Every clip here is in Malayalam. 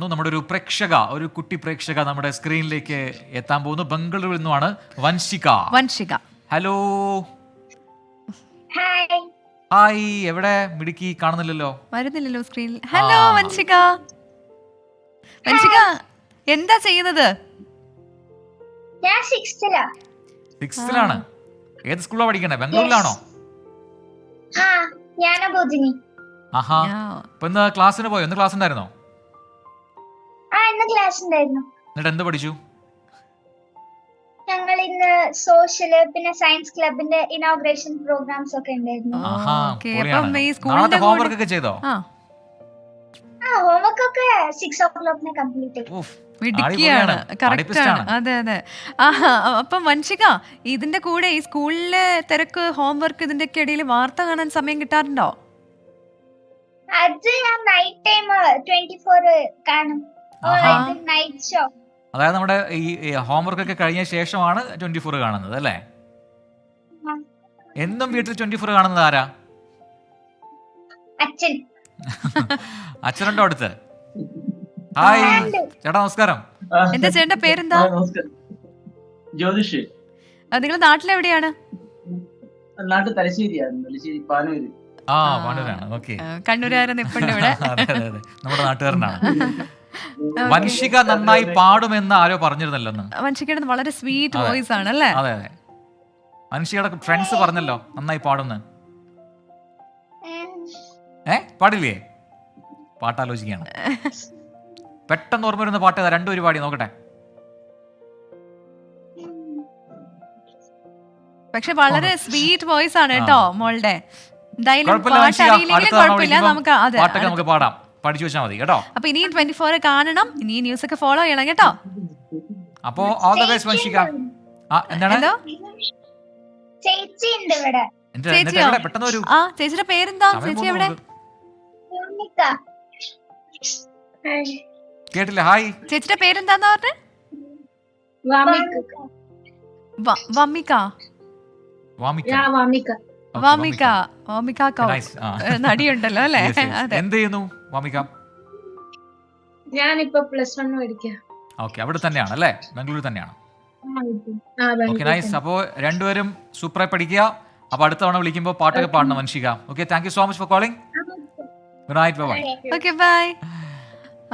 പോകുന്നു. നമ്മുടെ ഒരു കുട്ടി പ്രേക്ഷക നമ്മുടെ സ്ക്രീനിലേക്ക് എത്താൻ പോകുന്നു. ബംഗളൂരുവിൽ നിന്നുമാണ് വൻഷിക. ഹലോ. ഹായ്. എവിടെ മിടുക്കി? കാണുന്നില്ലല്ലോ. വരുന്നില്ലല്ലോ സ്ക്രീനിൽ. ഹലോ വൻഷിക. എന്താ ചെയ്യുന്നത്? ഞാൻ 6th-ലാണ്. ഏത് സ്കൂളിലാണ് പഠിക്കണേ? ബംഗളൂരിലാണോ? ആഹാ. ഇപ്പൊ ഇന്ന് ക്ലാസ്സിന് പോയോ? ഇന്ന് ക്ലാസ് ഉണ്ടായിരുന്നോ? എന്നിട്ട് എന്ത് പഠിച്ചു? ഞങ്ങൾ ഇന്ന് സോഷ്യല് പിന്നെ സയൻസ് ക്ലബിന്റെ ഇനോഗ്രേഷൻ പ്രോഗ്രാംസ് ഒക്കെ ഉണ്ടായിരുന്നു. നാളത്തെ ഹോംവർക്ക് ഒക്കെ ചെയ്തോ? ഹോംവർക്ക് ഒക്കെ 6 o'clock കംപ്ലീറ്റ് ചെയ്തു. മിടുക്കിയാണ്. കറക്റ്റ് ആണ്. അതെ അതെ. അപ്പം വൻഷിക, ഇതിന്റെ കൂടെ ഈ സ്കൂളിലെ തിരക്ക്, ഹോംവർക്ക്, ഇതിന്റെ ഒക്കെ ഇടയിൽ വാർത്ത കാണാൻ സമയം കിട്ടാറുണ്ടോ? അത് ഞാൻ നൈറ്റ് ടൈം 24 കാണും. Night show. അതായത് നമ്മുടെ ഈ ഹോംവർക്ക് ഒക്കെ കഴിഞ്ഞ ശേഷമാണ് 24 കാണുന്നത് അല്ലേ? എന്നും വീട്ടിൽ 24 കാണുന്നത് ആരാ? അച്ഛൻ. അച്ഛനുണ്ടോ അടുത്ത്? ഹായ് ചേട്ടാ, നമസ്കാരം. എന്താ ചേട്ടന്റെ പേരെന്താ? ജ്യോതിഷ്. നിങ്ങൾ നാട്ടിലെവിടെയാണ്? നാട്ടിൽ തലശ്ശേരിയാണ്. തലശ്ശേരി പാനൂര്. പാനൂരാണ്. ഓക്കെ. കണ്ണൂരായിരുന്നു ഇപ്പണ്ട് ഇവിടെ. നമ്മുടെ നാട്ടുകാരനാണ്. വൻഷിക നന്നായി പാടുമെന്ന് ആരോ പറഞ്ഞിരുന്നല്ലോ. വൻഷികയുടെ വളരെ സ്വീറ്റ് വോയിസ് ആണ് അല്ലേ? അതെ അതെ. വൻഷികയുടെ ഫ്രണ്ട്സ് പറഞ്ഞല്ലോ നന്നായി പാടുന്ന്. പാടില്ലേ? പാട്ടാലോചിക്കാണ്. പെട്ടെന്ന് ഓർമ്മ വരുന്ന പാട്ട് ഏതാ? രണ്ടുപേര് പാടി നോക്കട്ടെ. പക്ഷെ വളരെ സ്വീറ്റ് വോയിസ് ആണ് കേട്ടോ മോളുടെ. നമുക്ക് പാടാം. പഠിച്ചു വെച്ചാൽ മതി കേട്ടോ. അപ്പൊ ഇനിയും 24 കാണണം. ഇനി ന്യൂസ് ഒക്കെ ഫോളോ ചെയ്യണം കേട്ടോ. അപ്പോ ഓൾ ദി ബെസ്റ്റ് വൻഷിക. എന്താണ്? ചേച്ചി ഉണ്ട് ഇവിടെ. പെട്ടെന്ന് വരൂ. ചേച്ചിയുടെ പേരെന്താ? ചേച്ചി എവിടെ? കേട്ടില്ല. ഹായ്. ചേച്ചിയുടെ പേരെന്താന്ന് പറഞ്ഞേ? നടിയുണ്ടല്ലോ അല്ലേ? എന്ത് ചെയ്യുന്നു വാമിക? ഞാനിപ്പോ +1 പഠിക്കാം. ഓക്കെ, അവിടെ തന്നെയാണ് അല്ലേ? ബംഗളൂരു തന്നെയാണ്. Okay, nice. അപ്പോൾ രണ്ടുപേരും സൂപ്പറായി പഠിക്കുക. അപ്പൊ അടുത്ത തവണ വിളിക്കുമ്പോൾ പാട്ടൊക്കെ പാടണം Vanshika. Okay, thank you so much for calling. Good night. Bye. Okay, bye.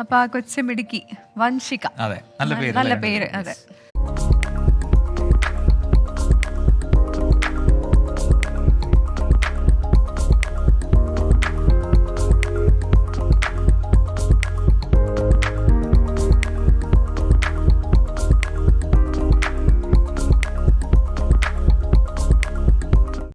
അപ്പൊ ആ കൊച്ചു മിടുക്കി വൻഷിക. അതെ, നല്ല പേര്. അതെ.